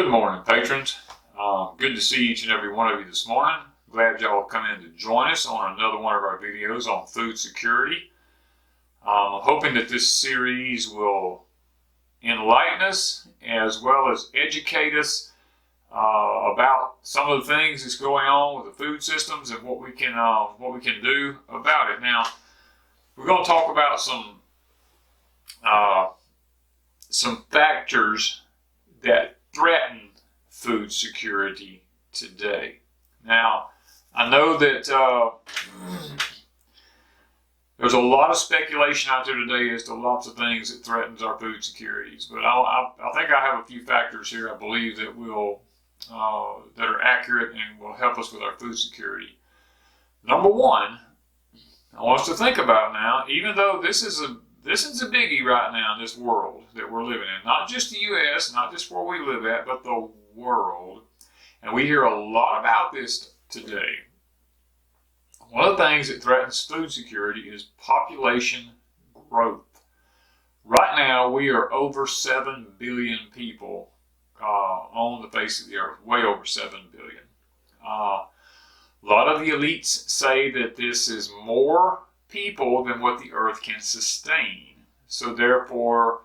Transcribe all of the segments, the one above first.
Good morning, patrons. Good to see each and every one of you this morning. Glad y'all come in to join us on another one of our videos on food security. I'm hoping that this series will enlighten us as well as educate us about some of the things that's going on with the food systems and what we can do about it. Now, we're going to talk about some factors that threaten food security today. Now, I know that there's a lot of speculation out there today as to lots of things that threatens our food securities, but I think I have a few factors here I believe that that are accurate and will help us with our food security. Number one, I want us to think about now, even though this is a biggie right now in this world that we're living in. Not just the U.S., not just where we live at, but the world. And we hear a lot about this today. One of the things that threatens food security is population growth. Right now, we are over 7 billion people on the face of the earth, way over 7 billion. A lot of the elites say that this is more people than what the earth can sustain. So therefore,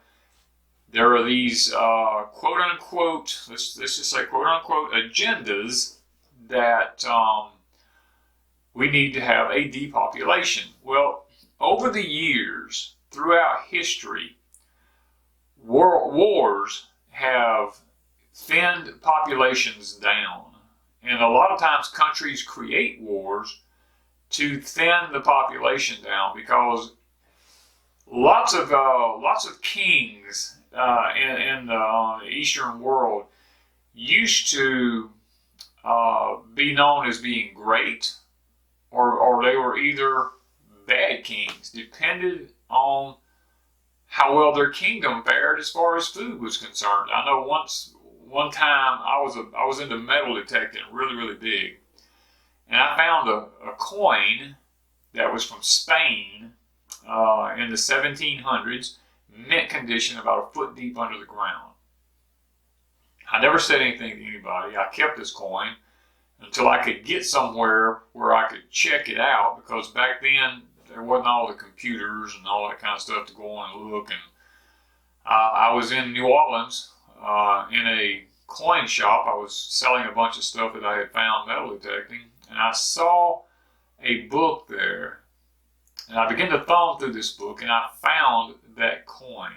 there are these quote unquote, let's just say quote unquote agendas that we need to have a depopulation. Well, over the years, throughout history, wars have thinned populations down. And a lot of times countries create wars to thin the population down because lots of kings in the Eastern world used to be known as being great, or they were either bad kings, depended on how well their kingdom fared as far as food was concerned. I know one time I was into metal detecting really big. And I found a coin that was from Spain in the 1700s, mint condition, about a foot deep under the ground. I never said anything to anybody. I kept this coin until I could get somewhere where I could check it out, because back then there wasn't all the computers and all that kind of stuff to go on and look. And I was in New Orleans in a coin shop. I was selling a bunch of stuff that I had found metal detecting. And I saw a book there, and I began to thumb through this book, and I found that coin.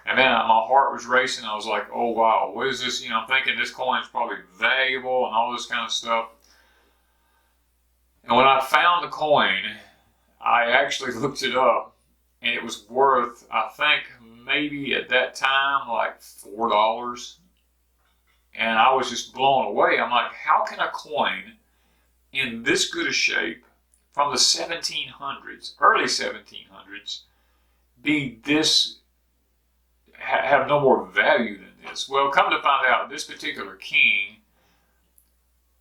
And man, my heart was racing. I was like, oh wow, what is this? I'm thinking this coin's probably valuable and all this kind of stuff. And when I found the coin, I actually looked it up, and it was worth, I think, maybe at that time, like $4. And I was just blown away. I'm like, how can a coin in this good a shape from the 1700s, early 1700s, be this, have no more value than this? Well, come to find out, this particular king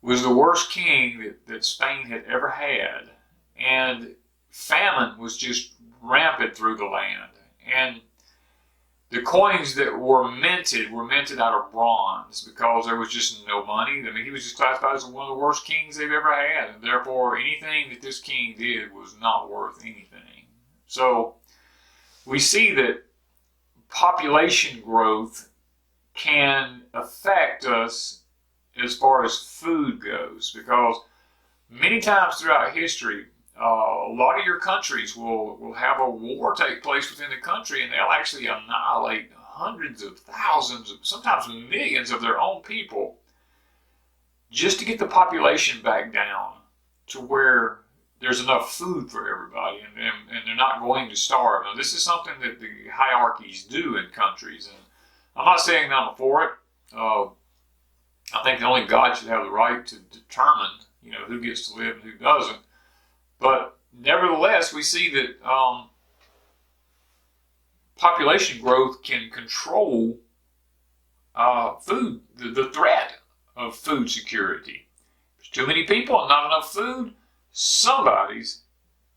was the worst king that Spain had ever had. And famine was just rampant through the land. And the coins that were minted out of bronze because there was just no money. I mean, he was just classified as one of the worst kings they've ever had, and therefore anything that this king did was not worth anything. So we see that population growth can affect us as far as food goes, because many times throughout history, a lot of your countries will have a war take place within the country, and they'll actually annihilate hundreds of thousands, sometimes millions of their own people, just to get the population back down to where there's enough food for everybody, and they're not going to starve. Now, this is something that the hierarchies do in countries, and I'm not saying that I'm for it. I think only God should have the right to determine, who gets to live and who doesn't. But nevertheless, we see that population growth can control food, the threat of food security. If there's too many people and not enough food, somebody's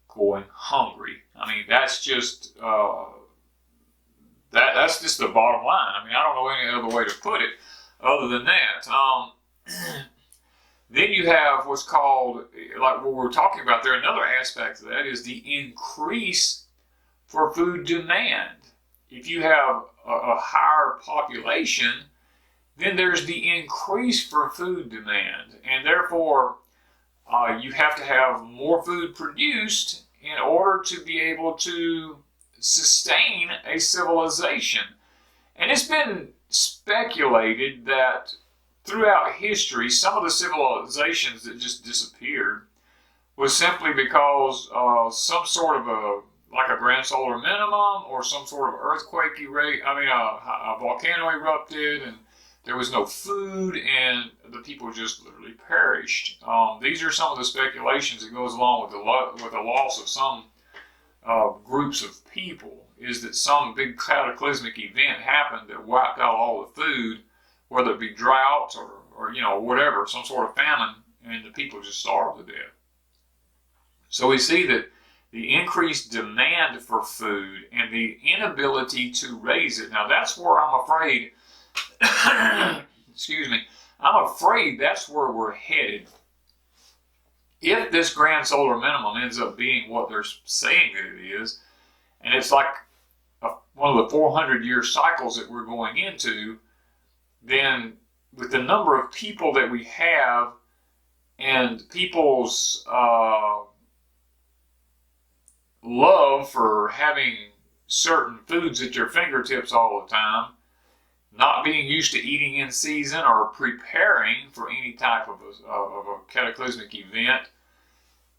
going hungry. I mean, that's just that's just the bottom line. I mean, I don't know any other way to put it. other than that. Then you have what's called, like what we're talking about there, another aspect of that is the increase for food demand. If you have a higher population, then there's the increase for food demand, and therefore you have to have more food produced in order to be able to sustain a civilization. And it's been speculated that throughout history, some of the civilizations that just disappeared was simply because some sort of like a grand solar minimum or some sort of earthquake a volcano erupted and there was no food and the people just literally perished. These are some of the speculations that goes along with the loss of some groups of people, is that some big cataclysmic event happened that wiped out all the food, whether it be drought or whatever, some sort of famine, and the people just starved to death. So we see that the increased demand for food and the inability to raise it. Now that's where I'm afraid, excuse me, I'm afraid that's where we're headed. If this grand solar minimum ends up being what they're saying that it is, and it's like one of the 400-year cycles that we're going into, then with the number of people that we have and people's love for having certain foods at your fingertips all the time, not being used to eating in season or preparing for any type of a cataclysmic event,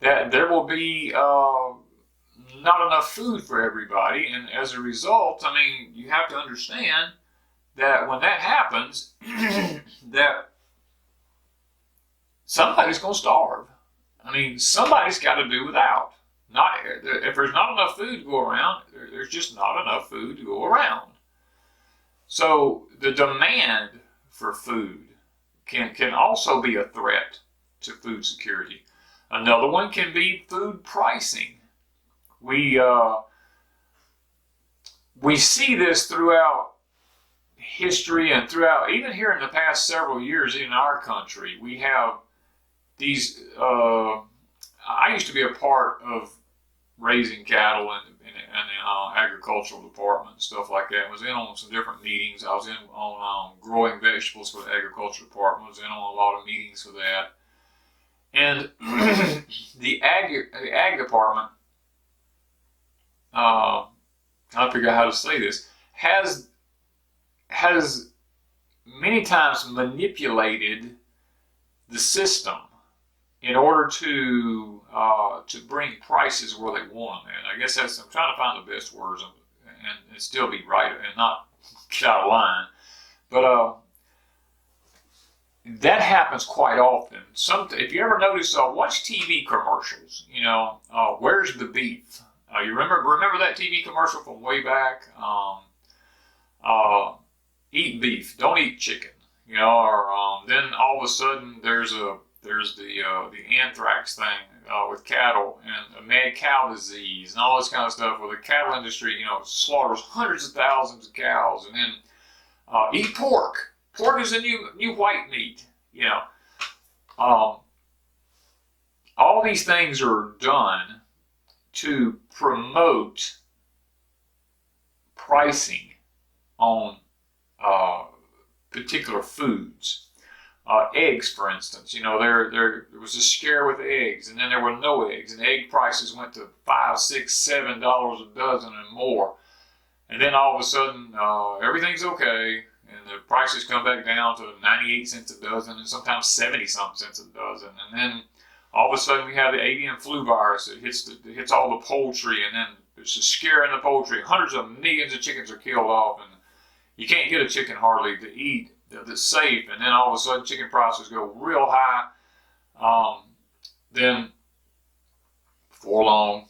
that there will be not enough food for everybody. And as a result, you have to understand that when that happens, that somebody's going to starve. Somebody's got to do without. If there's not enough food to go around, there's just not enough food to go around. So the demand for food can also be a threat to food security. Another one can be food pricing. We see this throughout history and throughout, even here in the past several years in our country, we have these, I used to be a part of raising cattle in the agricultural department and stuff like that. I was in on some different meetings. I was in on growing vegetables for the agriculture department. I was in on a lot of meetings for that. And the ag department, I figure out how to say this, has many times manipulated the system in order to bring prices where they want them. And I guess I'm trying to find the best words and still be right and not get out of line. But that happens quite often. If you ever notice, watch TV commercials. Where's the beef? You remember that TV commercial from way back? Eat beef, don't eat chicken. Then all of a sudden there's the anthrax thing with cattle and mad cow disease and all this kind of stuff, where the cattle industry slaughters hundreds of thousands of cows, and then eat pork. Pork is the new white meat. All these things are done to promote pricing on particular foods. Eggs, for instance, there was a scare with eggs, and then there were no eggs, and egg prices went to $5, $6, $7 a dozen and more. And then all of a sudden, everything's okay, and the prices come back down to 98 cents a dozen, and sometimes 70-something cents a dozen. And then all of a sudden, we have the avian flu virus that hits all the poultry, and then there's a scare in the poultry. Hundreds of millions of chickens are killed off, and you can't get a chicken hardly to eat that's safe. And then all of a sudden, chicken prices go real high. Then before long,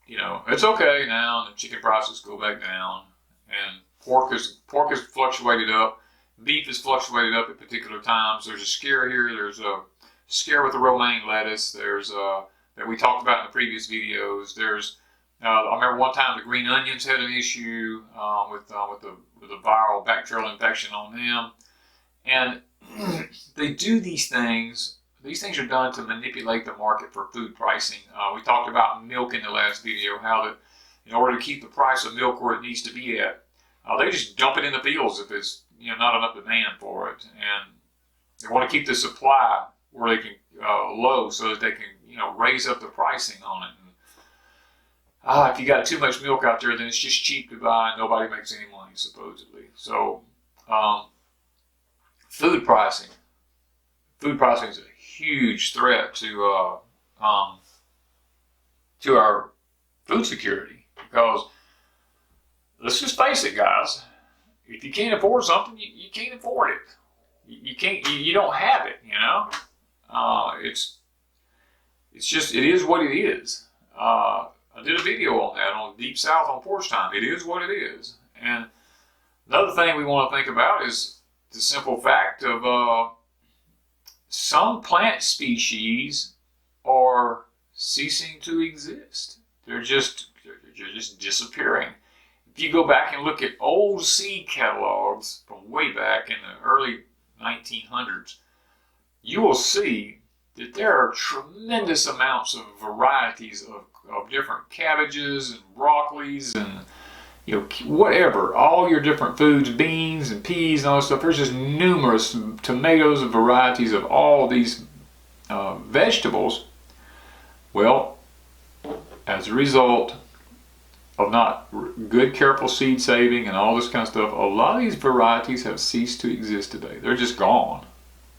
it's okay now, and the chicken prices go back down, and pork is fluctuated up, beef is fluctuated up at particular times. There's a scare here. There's a scare with the romaine lettuce. There's that we talked about in the previous videos. There's I remember one time the green onions had an issue with the viral bacterial infection on them, And they do these things. These things are done to manipulate the market for food pricing. We talked about milk in the last video, how that in order to keep the price of milk where it needs to be at, they just dump it in the fields if there's not enough demand for it, and they want to keep the supply where they can low so that they can raise up the pricing on it. And, if you got too much milk out there, then it's just cheap to buy and nobody makes any money supposedly. So food pricing is a huge threat to our food security, because let's just face it, guys. If you can't afford something, you can't afford it. You can't. You don't have it. It is what it is. I did a video on that on Deep South on Porch Time. It is what it is. And another thing we want to think about is the simple fact of some plant species are ceasing to exist. They're just disappearing. If you go back and look at old seed catalogs from way back in the early 1900s, you will see that there are tremendous amounts of varieties of different cabbages and broccolis and whatever, all your different foods, beans and peas and all that stuff. There's just numerous tomatoes and varieties of all these vegetables. Well, as a result of not good, careful seed saving and all this kind of stuff, a lot of these varieties have ceased to exist today. They're just gone.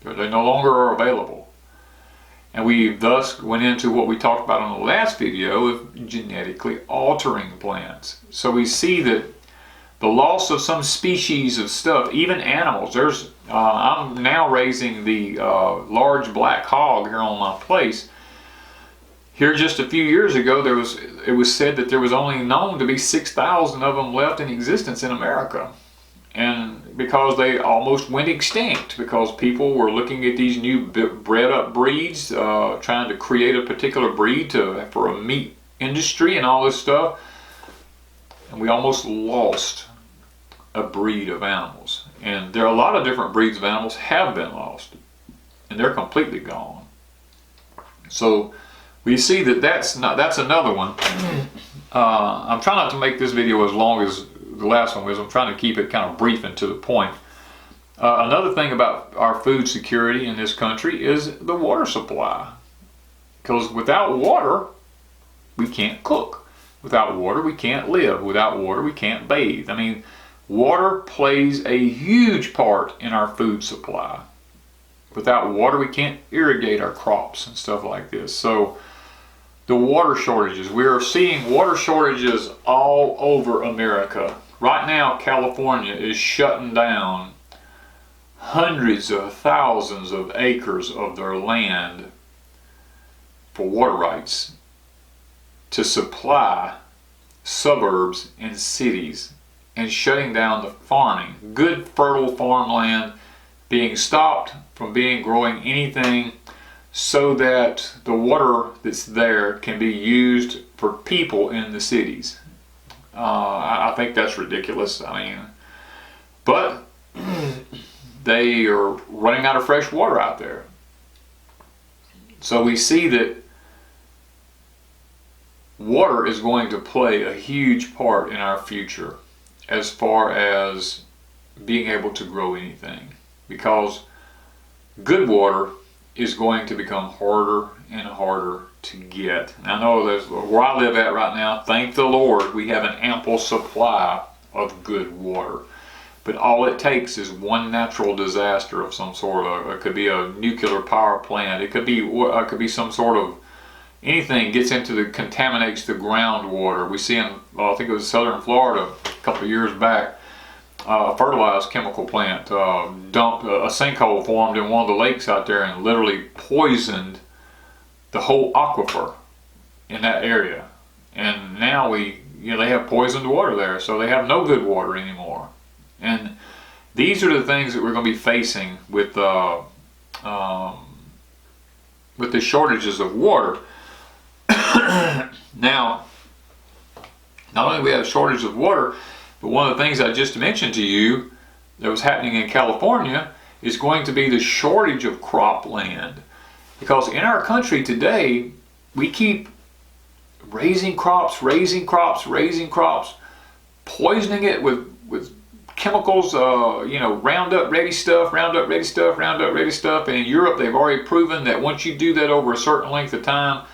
They no longer are available. And we thus went into what we talked about on the last video of genetically altering plants. So we see that the loss of some species of stuff, even animals. I'm now raising the large black hog here on my place. Here just a few years ago, it was said that there was only known to be 6,000 of them left in existence in America. And because they almost went extinct, because people were looking at these new bred up breeds, trying to create a particular breed for a meat industry and all this stuff. And we almost lost a breed of animals. And there are a lot of different breeds of animals have been lost, and they're completely gone. So we see that that's another one. I'm trying not to make this video as long as the last one was. I'm trying to keep it kind of brief and to the point. Another thing about our food security in this country is the water supply. Because without water, we can't cook. Without water, we can't live. Without water, we can't bathe. I mean, water plays a huge part in our food supply. Without water, we can't irrigate our crops and stuff like this. So the water shortages, we are seeing water shortages all over America. Right now, California is shutting down hundreds of thousands of acres of their land for water rights to supply suburbs and cities, and shutting down the farming. Good fertile farmland being stopped from growing anything, so that the water that's there can be used for people in the cities. I think that's ridiculous. I mean, but they are running out of fresh water out there. So we see that water is going to play a huge part in our future as far as being able to grow anything, because good water is going to become harder and harder to get. And I know that's where I live at right now. Thank the Lord, we have an ample supply of good water. But all it takes is one natural disaster of some sort. It could be a nuclear power plant. It could be some sort of anything contaminates the groundwater. We see in, I think it was southern Florida a couple of years back, a fertilized chemical plant dumped a sinkhole formed in one of the lakes out there and literally poisoned the whole aquifer in that area. And now they have poisoned water there, so they have no good water anymore. And these are the things that we're going to be facing with the shortages of water. Now, not only do we have a shortage of water, but one of the things I just mentioned to you that was happening in California is going to be the shortage of cropland. Because in our country today, we keep raising crops, poisoning it with chemicals, Roundup ready stuff, and in Europe they've already proven that once you do that over a certain length of time,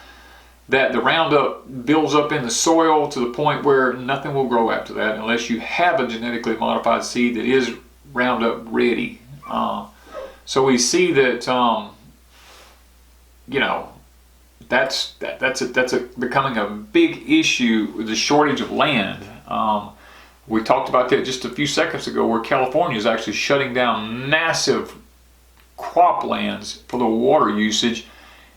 that the Roundup builds up in the soil to the point where nothing will grow after that unless you have a genetically modified seed that is Roundup ready. So we see that that's becoming a big issue with the shortage of land. We talked about that just a few seconds ago, where California is actually shutting down massive croplands for the water usage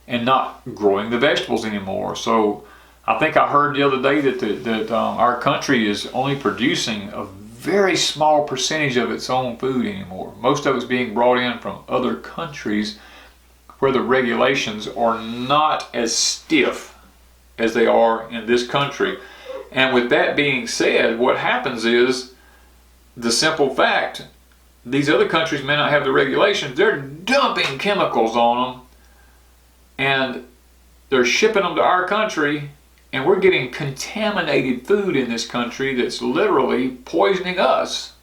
and not growing the vegetables anymore. So I think I heard the other day that our country is only producing a very small percentage of its own food anymore. Most of it's being brought in from other countries where the regulations are not as stiff as they are in this country. And with that being said, what happens is, the simple fact, these other countries may not have the regulations, they're dumping chemicals on them and they're shipping them to our country, and we're getting contaminated food in this country that's literally poisoning us.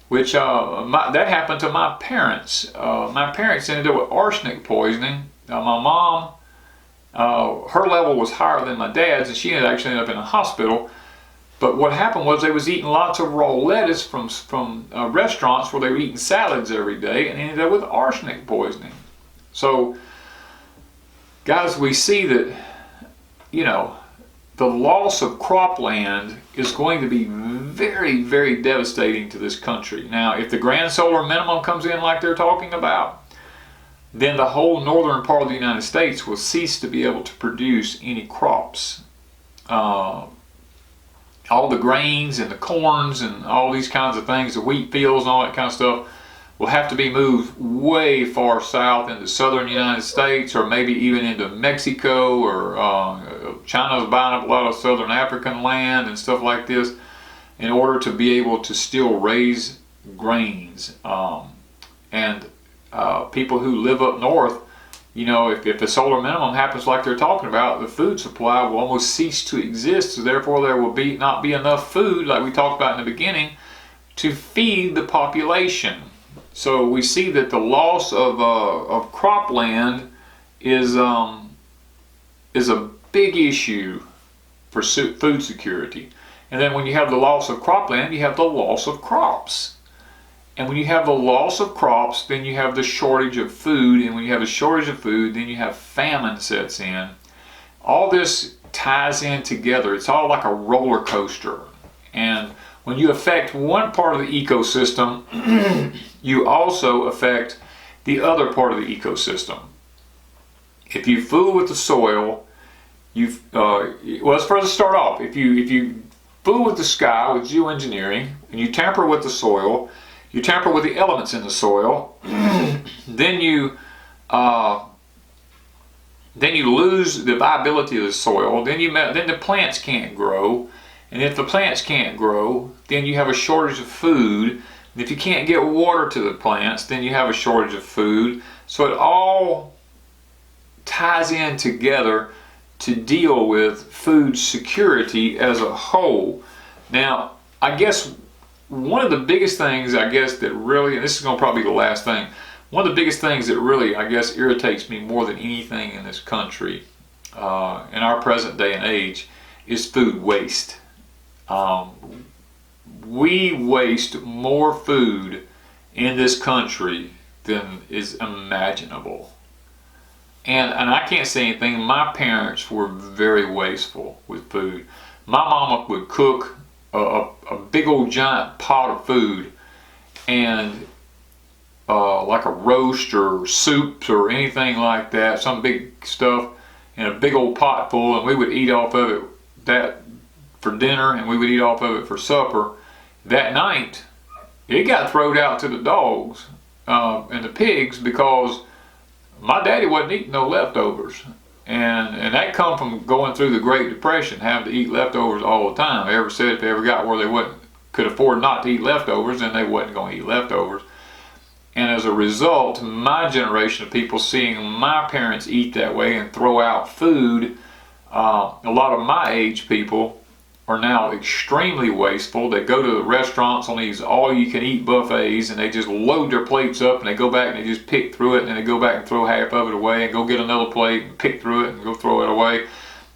Which that happened to my parents. My parents ended up with arsenic poisoning. My mom, her level was higher than my dad's, and she actually ended up in a hospital. But what happened was, they was eating lots of raw lettuce from restaurants where they were eating salads every day, and ended up with arsenic poisoning. So, guys, we see that, the loss of cropland is going to be very, very devastating to this country. Now, if the grand solar minimum comes in like they're talking about, then the whole northern part of the United States will cease to be able to produce any crops. All the grains and the corns and all these kinds of things, the wheat fields and all that kind of stuff, will have to be moved way far south into southern United States, or maybe even into Mexico, or China's buying up a lot of southern African land and stuff like this in order to be able to still raise grains. And people who live up north, if the solar minimum happens like they're talking about, the food supply will almost cease to exist. So therefore there will not be enough food, like we talked about in the beginning, to feed the population. So we see that the loss of cropland is a big issue for food security. And then when you have the loss of cropland, you have the loss of crops. And when you have the loss of crops, then you have the shortage of food. And when you have a shortage of food, then you have famine sets in. All this ties in together. It's all like a roller coaster. And when you affect one part of the ecosystem, you also affect the other part of the ecosystem. If you fool with the soil, let's first start off. If you fool with the sky with geoengineering, and you tamper with the soil, you tamper with the elements in the soil, then you lose the viability of the soil. Then the plants can't grow. And if the plants can't grow, then you have a shortage of food. And if you can't get water to the plants, then you have a shortage of food. So it all ties in together to deal with food security as a whole. Now, I guess one of the biggest things, that really, and this is going to probably be the last thing, one of the biggest things that really, irritates me more than anything in this country, in our present day and age, is food waste. We waste more food in this country than is imaginable. And I can't say anything. My parents were very wasteful with food. My mama would cook a big old giant pot of food, and like a roast or soups or anything like that, some big stuff in a big old pot full, and we would eat off of it that for dinner, and we would eat off of it for supper. That night, it got thrown out to the dogs and the pigs, because my daddy wasn't eating no leftovers. And that come from going through the Great Depression, having to eat leftovers all the time. They ever said if they ever got where they could afford not to eat leftovers, then they wasn't going to eat leftovers. And as a result, my generation of people seeing my parents eat that way and throw out food, a lot of my age people are now extremely wasteful. They go to the restaurants on these all-you-can-eat buffets and they just load their plates up and they go back and they just pick through it and then they go back and throw half of it away and go get another plate and pick through it and go throw it away.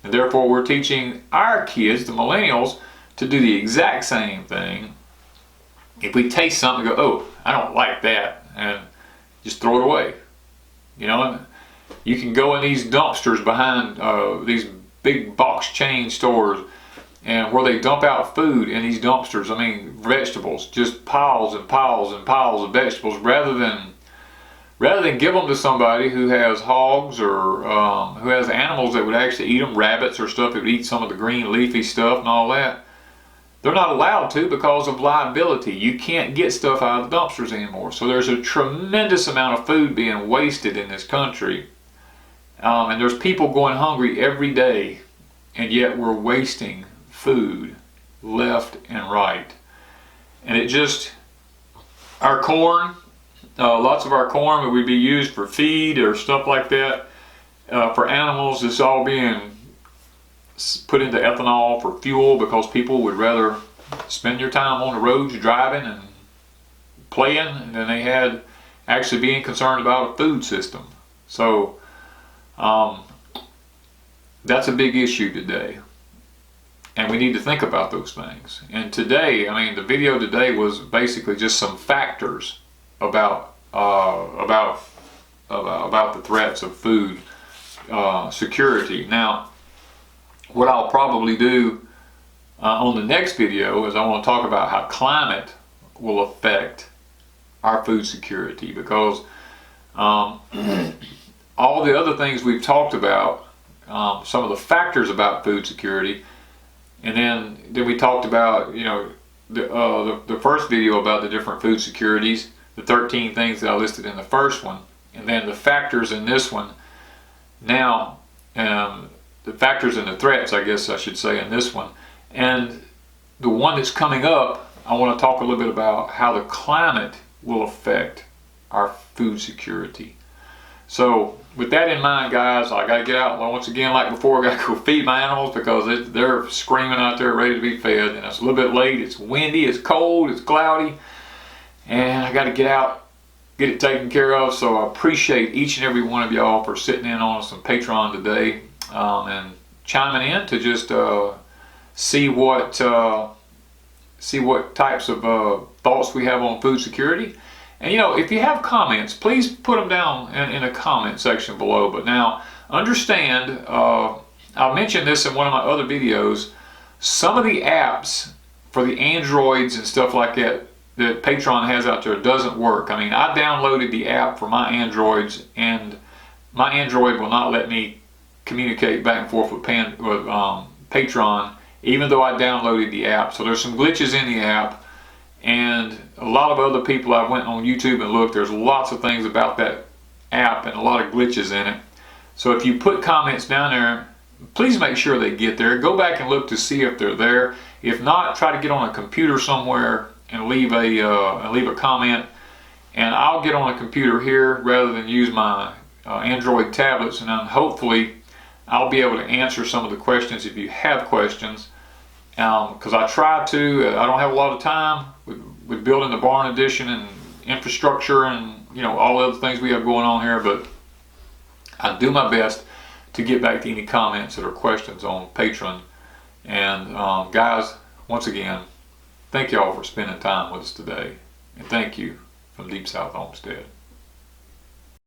And therefore we're teaching our kids, the millennials, to do the exact same thing. If we taste something, go, oh, I don't like that, and just throw it away. You know, you can go in these dumpsters behind these big box chain stores, and where they dump out food in these dumpsters, I mean vegetables, just piles and piles and piles of vegetables, rather than give them to somebody who has hogs or who has animals that would actually eat them, rabbits or stuff that would eat some of the green leafy stuff and all that. They're not allowed to because of liability. You can't get stuff out of the dumpsters anymore. So there's a tremendous amount of food being wasted in this country. And there's people going hungry every day, and yet we're wasting food left and right. And it just, our corn, lots of our corn that would be used for feed or stuff like that, for animals, it's all being put into ethanol for fuel because people would rather spend their time on the roads driving and playing than they had actually being concerned about a food system. So that's a big issue today, and we need to think about those things. And today, I mean, the video today was basically just some factors about the threats of food security. Now, what I'll probably do on the next video is I want to talk about how climate will affect our food security, because all the other things we've talked about, some of the factors about food security, and then we talked about, you know, the first video about the different food securities, the 13 things that I listed in the first one, and then the factors in this one. Now, the factors and the threats, I guess I should say, in this one. And the one that's coming up, I want to talk a little bit about how the climate will affect our food security. So with that in mind, guys, I got to get out once again, like before. I got to go feed my animals because they're screaming out there ready to be fed, and it's a little bit late. It's windy, it's cold, it's cloudy, and I got to get out, get it taken care of. So I appreciate each and every one of y'all for sitting in on some Patreon today. And chiming in to just see what types of thoughts we have on food security. And you know, if you have comments, please put them down in the comment section below. But now, understand, I mentioned this in one of my other videos, some of the apps for the Androids and stuff like that that Patreon has out there doesn't work. I mean, I downloaded the app for my Androids, and my Android will not let me communicate back and forth with Patreon, even though I downloaded the app. So there's some glitches in the app, and a lot of other people, I went on YouTube and looked, there's lots of things about that app and a lot of glitches in it. So if you put comments down there, please make sure they get there. Go back and look to see if they're there. If not, try to get on a computer somewhere and leave a comment, and I'll get on a computer here rather than use my Android tablets, and then hopefully I'll be able to answer some of the questions if you have questions, because I try to. I don't have a lot of time with building the barn addition and infrastructure and, you know, all the other things we have going on here, but I do my best to get back to any comments that are questions on Patreon. And guys, once again, thank y'all for spending time with us today, and thank you from Deep South Homestead.